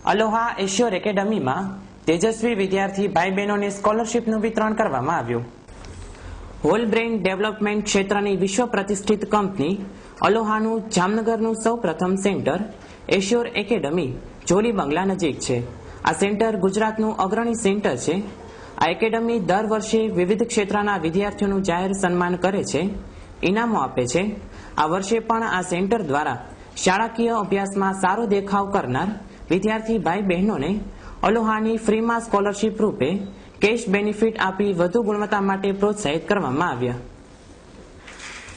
Aloha assure એકેડમીમાં તેજસ્વી વિદ્યાર્થી ભાઈ બહેનોને સ્કોલરશીપનું વિતરણ કરવામાં આવ્યું. હોલ બ્રેઇન ડેવલપમેન્ટ ક્ષેત્રની વિશ્વ પ્રતિષ્ઠિત કંપની અલોહાનું જામનગરનું સૌ પ્રથમ સેન્ટર એશ્યોર એકેડમી જોલી બંગલા નજીક છે. આ સેન્ટર ગુજરાતનું અગ્રણી સેન્ટર છે. આ એકેડમી દર વર્ષે વિવિધ ક્ષેત્રના વિદ્યાર્થીઓનું જાહેર સન્માન કરે છે, ઇનામો આપે છે. આ વર્ષે પણ આ સેન્ટર દ્વારા શાળાકીય અભ્યાસમાં સારો દેખાવ કરનાર વિદ્યાર્થી ભાઈ બહેનોને અલોહાની ફ્રીમાં સ્કોલરશીપ રૂપે કેશ બેનિફિટ આપી વધુ ગુણવત્તા માટે પ્રોત્સાહિત કરવામાં આવ્યા.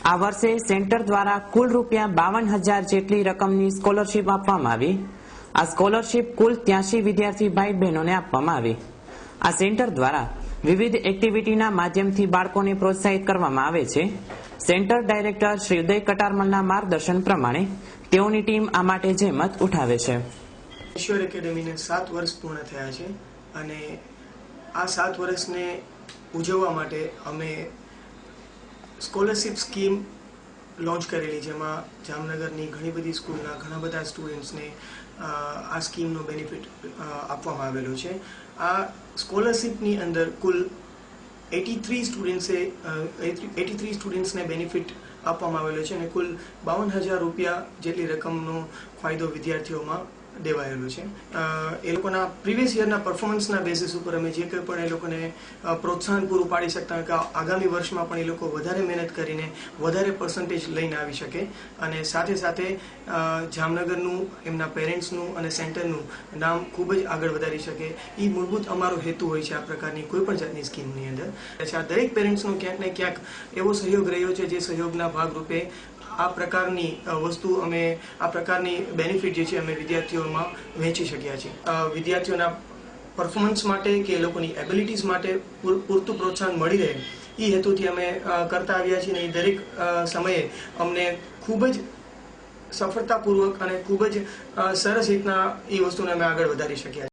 આ વર્ષે સેન્ટર દ્વારા કુલ ₹52,000 જેટલી રકમની સ્કોલરશીપ આપવામાં આવી. આ સ્કોલરશીપ કુલ 83 વિદ્યાર્થી ભાઈ બહેનોને આપવામાં આવી. આ સેન્ટર દ્વારા વિવિધ એક્ટિવિટીના માધ્યમથી બાળકોને પ્રોત્સાહિત કરવામાં આવે છે. સેન્ટર ડાયરેક્ટર શ્રી ઉદય કટારમલના માર્ગદર્શન પ્રમાણે તેઓની ટીમ આ માટે જહેમત ઉઠાવે છે. એશ્યોર એકેડમીને 7 વર્ષ પૂર્ણ થયા છે અને આ 7 વર્ષને ઉજવવા માટે અમે સ્કોલરશીપ સ્કીમ લોન્ચ કરેલી, જેમાં જામનગરની ઘણી બધી સ્કૂલના ઘણા બધા સ્ટુડન્ટ્સને આ સ્કીમનો બેનિફિટ આપવામાં આવેલો છે. આ સ્કોલરશીપની અંદર કુલ 83 સ્ટુડન્ટ્સને બેનિફિટ આપવામાં આવેલો છે અને કુલ ₹52,000 જેટલી રકમનો ફાયદો વિદ્યાર્થીઓમાં દેવાયેલો છે. એ લોકોના પ્રીવિયસ યરના પરફોર્મન્સના બેસિસ ઉપર અમે જે કંઈ પણ એ લોકોને પ્રોત્સાહન પૂરું પાડી શકતા હોય કે આગામી વર્ષમાં પણ એ લોકો વધારે મહેનત કરીને વધારે પર્સન્ટેજ લઈને આવી શકે અને સાથે સાથે જામનગરનું, એમના પેરેન્ટ્સનું અને સેન્ટરનું નામ ખૂબ જ આગળ વધારી શકે, એ મૂળભૂત અમારો હેતુ હોય છે આ પ્રકારની કોઈ પણ જાતની સ્કીમની અંદર. આ દરેક પેરેન્ટ્સનો ક્યાંક ને ક્યાંક એવો સહયોગ રહ્યો છે જે સહયોગના ભાગરૂપે આ પ્રકારની વસ્તુ અમે આ પ્રકારની બેનિફિટ જે છે અમે વિદ્યાર્થીઓમાં વહેંચી શક્યા છીએ. વિદ્યાર્થીઓના પરફોર્મન્સ માટે કે એ લોકોની એબિલિટીઝ માટે પૂરતું પ્રોત્સાહન મળી રહે એ હેતુથી અમે કરતા આવ્યા છીએ અને એ દરેક સમયે અમને ખૂબ જ સફળતાપૂર્વક અને ખૂબ જ સરસ રીતના એ વસ્તુને અમે આગળ વધારી શક્યા.